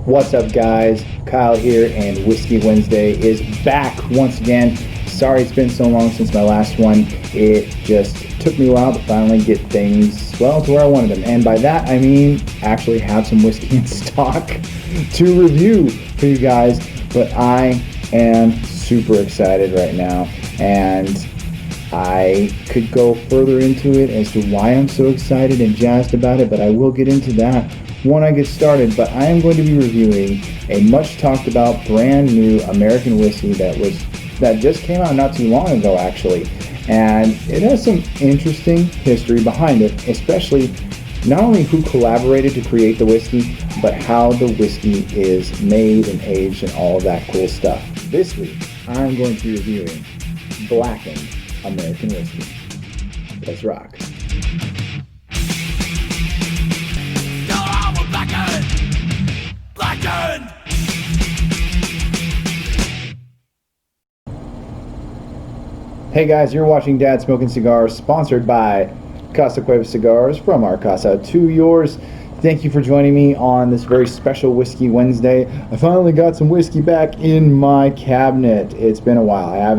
What's up, guys? Kyle here, and Whiskey Wednesday is back once again. Sorry it's been so long since my last one. It just took me a while to finally get things, well, to where I wanted them. And by that, I mean actually have some whiskey in stock to review for you guys. But I am super excited right now, and I could go further into it as to why I'm so excited and jazzed about it, but I will get into that when I get started. But I am going to be reviewing a much talked about brand new American whiskey that just came out not too long ago, actually, and it has some interesting history behind it, especially not only who collaborated to create the whiskey, but how the whiskey is made and aged and all of that cool stuff. This week I'm going to be reviewing Blackened American Whiskey. Let's rock. Blackened! Hey guys, you're watching Dad Smoking Cigars, sponsored by Casa Cueva Cigars, from our casa to yours. Thank you for joining me on this very special Whiskey Wednesday. I finally got some whiskey back in my cabinet. It's been a while.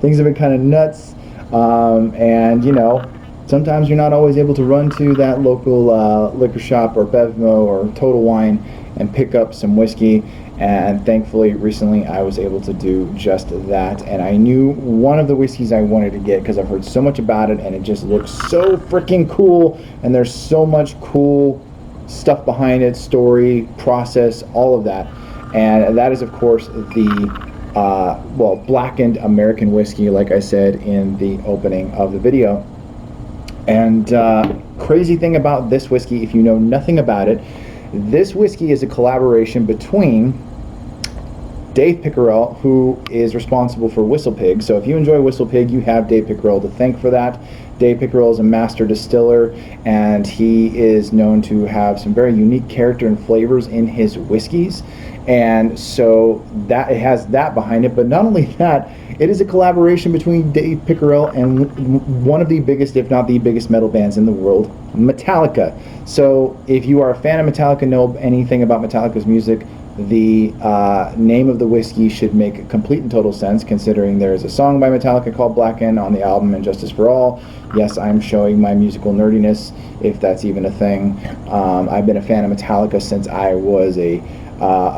Things have been kind of nuts, and you know, sometimes you're not always able to run to that local liquor shop or Bevmo or Total Wine and pick up some whiskey. And thankfully, recently I was able to do just that. And I knew one of the whiskeys I wanted to get because I've heard so much about it, and it just looks so freaking cool. And there's so much cool stuff behind it, story, process, all of that. And that is, of course, the Blackened American Whiskey, like I said in the opening of the video. And crazy thing about this whiskey, if you know nothing about it, this whiskey is a collaboration between Dave Pickerell, who is responsible for Whistle Pig. So if you enjoy Whistle Pig, you have Dave Pickerell to thank for that. Dave Pickerell is a Master Distiller, and he is known to have some very unique character and flavors in his whiskeys. And so that it has that behind it. But not only that, it is a collaboration between Dave Pickerell and one of the biggest, if not the biggest, metal bands in the world, Metallica. So if you are a fan of Metallica, know anything about Metallica's music, the name of the whiskey should make complete and total sense, considering there is a song by Metallica called Blackened on the album And Justice for All. Yes, I'm showing my musical nerdiness, if that's even a thing. I've been a fan of Metallica since I was a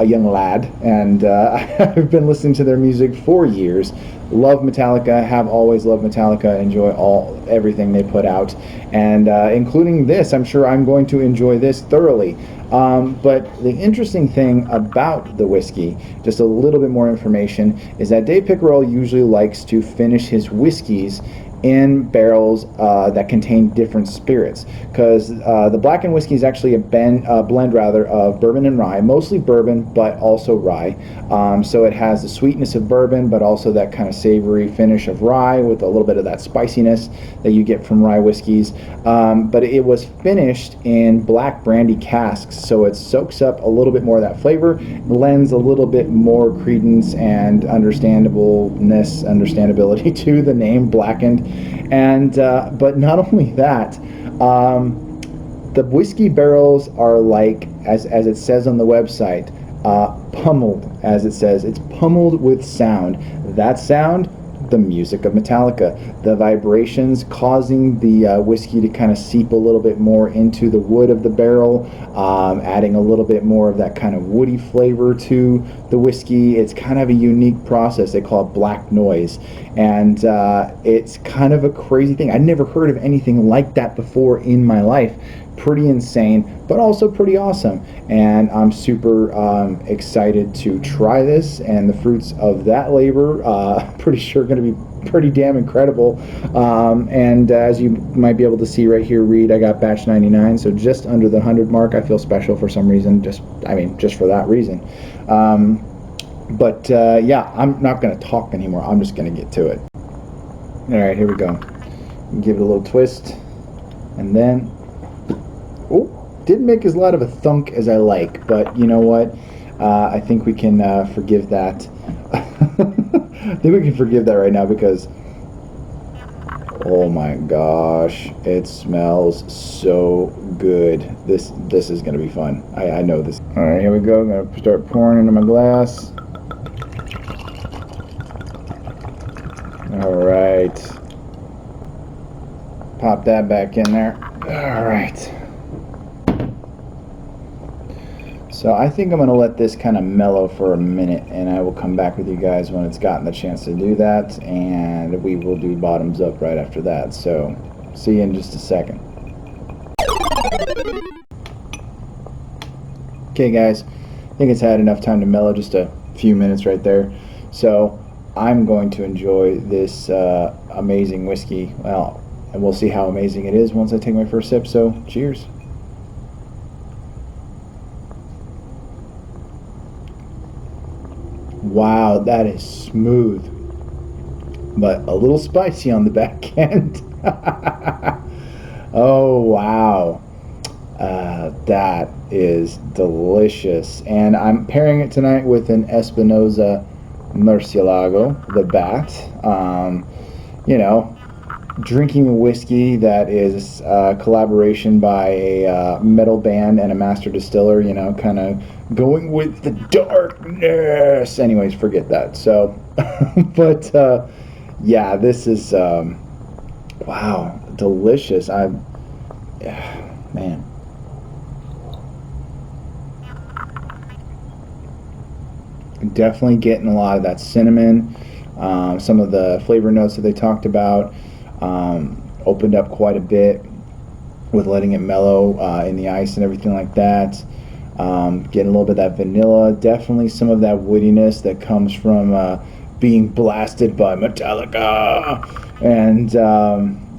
young lad, and I've been listening to their music for years. Love Metallica, have always loved Metallica, enjoy everything they put out, and including this. I'm sure I'm going to enjoy this thoroughly. But the interesting thing about the whiskey, just a little bit more information, is that Dave Pickerell usually likes to finish his whiskeys in barrels that contain different spirits, because the Blackened whiskey is actually a blend of bourbon and rye, mostly bourbon but also rye. So it has the sweetness of bourbon but also that kind of savory finish of rye with a little bit of that spiciness that you get from rye whiskeys. But it was finished in black brandy casks, so it soaks up a little bit more of that flavor, lends a little bit more credence and understandability to the name Blackened. And but not only that, the whiskey barrels are like, as it says on the website, pummeled. As it says, it's pummeled with sound. That sound, the music of Metallica, the vibrations causing the whiskey to kind of seep a little bit more into the wood of the barrel, adding a little bit more of that kind of woody flavor to the whiskey. It's kind of a unique process. They call it black noise, and it's kind of a crazy thing. I'd never heard of anything like that before in my life. Pretty insane, but also pretty awesome, and I'm super excited to try this, and the fruits of that labor pretty sure going to be pretty damn incredible. And as you might be able to see right here, I got batch 99, so just under the 100 mark. I feel special for some reason, just for that reason. But yeah, I'm not going to talk anymore. I'm just going to get to it. All right, here we go. Give it a little twist, and then didn't make as loud of a thunk as I like, but you know what? I think we can forgive that. I think we can forgive that right now, because Oh my gosh, it smells so good. This is gonna be fun. I know this. All right, here we go. I'm gonna start pouring into my glass. All right, pop that back in there. All right. So I think I'm going to let this kind of mellow for a minute, and I will come back with you guys when it's gotten the chance to do that, and we will do bottoms up right after that. So see you in just a second. Okay guys, I think it's had enough time to mellow, just a few minutes right there. So I'm going to enjoy this amazing whiskey. Well, and we'll see how amazing it is once I take my first sip, so cheers. Wow, that is smooth, but a little spicy on the back end. Oh, wow. That is delicious. And I'm pairing it tonight with an Espinosa Murcielago, the Bat. You know, drinking a whiskey that is a collaboration by a metal band and a master distiller, you know, kind of going with the darkness. Anyways, forget that. So, but yeah, this is, wow, delicious. Man. Definitely getting a lot of that cinnamon, some of the flavor notes that they talked about. Opened up quite a bit with letting it mellow in the ice and everything like that. Getting a little bit of that vanilla, definitely some of that woodiness that comes from being blasted by Metallica. And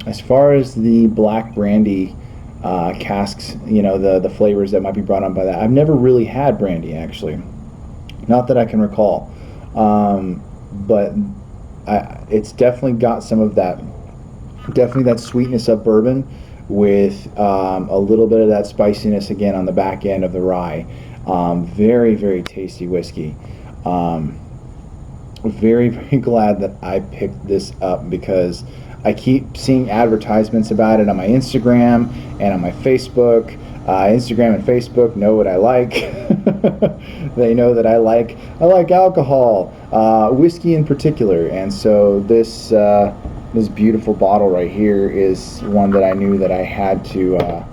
as far as the black brandy casks, you know, the flavors that might be brought on by that, I've never really had brandy, actually, not that I can recall, but it's definitely got some of that. Definitely that sweetness of bourbon with a little bit of that spiciness again on the back end of the rye. Very, very tasty whiskey. Very, very glad that I picked this up because I keep seeing advertisements about it on my Instagram and on my Facebook. Instagram and Facebook know what I like. They know that I like alcohol, whiskey in particular, and so this beautiful bottle right here is one that I knew that I had to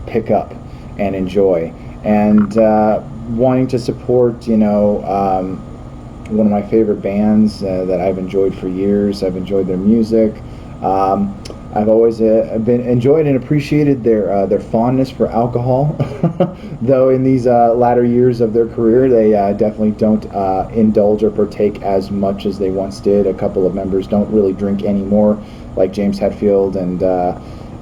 pick up and enjoy, and wanting to support, you know, one of my favorite bands that I've enjoyed for years. I've enjoyed their music. I've always been enjoyed and appreciated their fondness for alcohol, though in these latter years of their career they definitely don't indulge or partake as much as they once did. A couple of members don't really drink anymore, like James Hetfield, and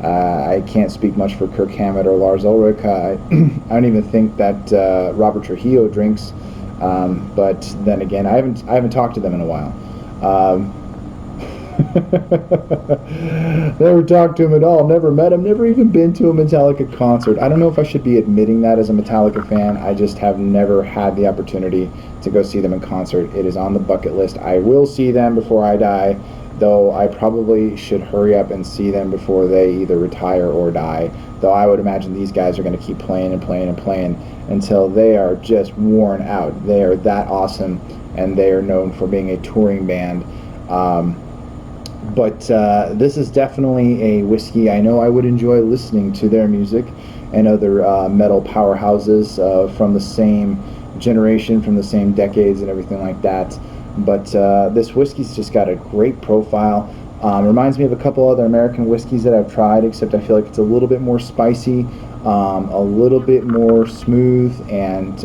I can't speak much for Kirk Hammett or Lars Ulrich. I don't even think that Robert Trujillo drinks, but then again, I haven't talked to them in a while. Never talked to him at all, never met him, never even been to a Metallica concert. I don't know if I should be admitting that as a Metallica fan. I just have never had the opportunity to go see them in concert. It is on the bucket list. I will see them before I die, though I probably should hurry up and see them before they either retire or die, though I would imagine these guys are going to keep playing and playing and playing until they are just worn out. They are that awesome, and they are known for being a touring band. But this is definitely a whiskey I know I would enjoy listening to their music and other metal powerhouses from the same generation, from the same decades and everything like that. But this whiskey's just got a great profile. Reminds me of a couple other American whiskeys that I've tried, except I feel like it's a little bit more spicy, a little bit more smooth, and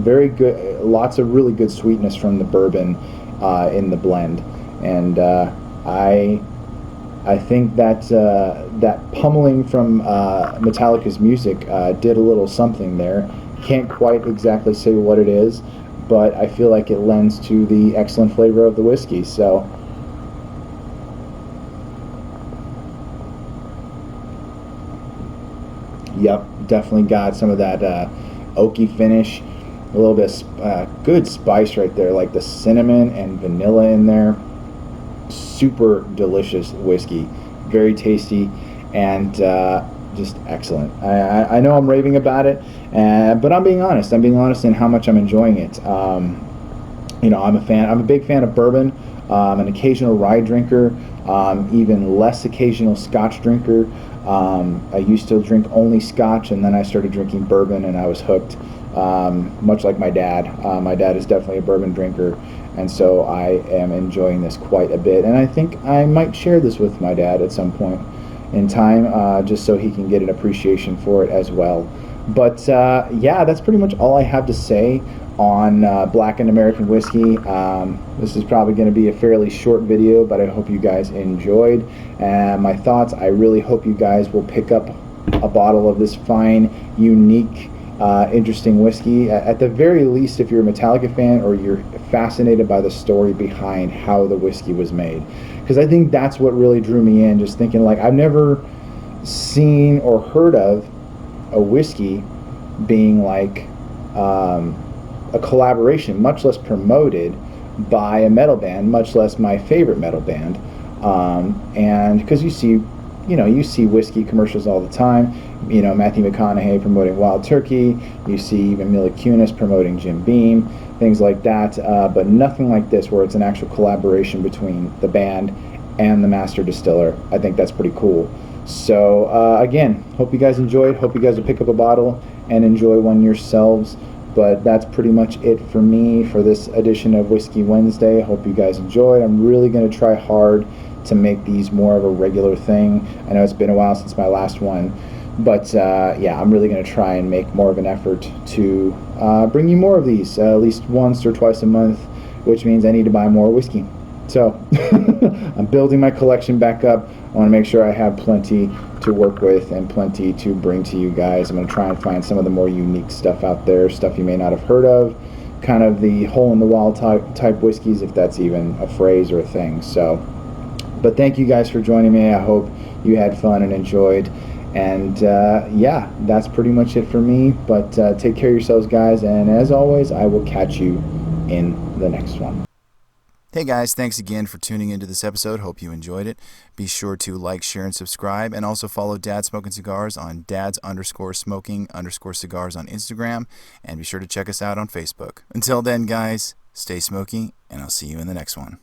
very good. Lots of really good sweetness from the bourbon in the blend. And I think that that pummeling from Metallica's music did a little something there. Can't quite exactly say what it is, but I feel like it lends to the excellent flavor of the whiskey. So, yep, definitely got some of that oaky finish, a little bit of good spice right there, like the cinnamon and vanilla in there. Super delicious whiskey. very tasty, and just excellent. I know I'm raving about it, but I'm being honest. I'm being honest in how much I'm enjoying it. You know, I'm a big fan of bourbon. An occasional rye drinker, even less occasional Scotch drinker. I used to drink only Scotch, and then I started drinking bourbon, and I was hooked. Much like my dad. My dad is definitely a bourbon drinker, and so I am enjoying this quite a bit. And I think I might share this with my dad at some point in time, just so he can get an appreciation for it as well. But yeah, that's pretty much all I have to say on Blackened American Whiskey. This is probably going to be a fairly short video, but I hope you guys enjoyed my thoughts. I really hope you guys will pick up a bottle of this fine, unique, interesting whiskey. At the very least, if you're a Metallica fan or you're fascinated by the story behind how the whiskey was made. Because I think that's what really drew me in, just thinking like I've never seen or heard of a whiskey being like a collaboration, much less promoted by a metal band, much less my favorite metal band. And because you see whiskey commercials all the time. You know, Matthew McConaughey promoting Wild Turkey. You see even Mila Kunis promoting Jim Beam, things like that. But nothing like this, where it's an actual collaboration between the band and the Master Distiller. I think that's pretty cool. So again, hope you guys enjoyed. Hope you guys will pick up a bottle and enjoy one yourselves. But that's pretty much it for me for this edition of Whiskey Wednesday. Hope you guys enjoyed. I'm really going to try hard to make these more of a regular thing. I know it's been a while since my last one, but yeah, I'm really going to try and make more of an effort to bring you more of these, at least once or twice a month, which means I need to buy more whiskey. So I'm building my collection back up. I want to make sure I have plenty to work with and plenty to bring to you guys. I'm going to try and find some of the more unique stuff out there, stuff you may not have heard of, kind of the hole-in-the-wall type whiskeys, if that's even a phrase or a thing. So, but thank you guys for joining me. I hope you had fun and enjoyed. And yeah, that's pretty much it for me. But take care of yourselves, guys. And as always, I will catch you in the next one. Hey guys, thanks again for tuning into this episode. Hope you enjoyed it. Be sure to like, share, and subscribe, and also follow Dad Smoking Cigars on dads_smoking_cigars on Instagram, and be sure to check us out on Facebook. Until then, guys, stay smoky, and I'll see you in the next one.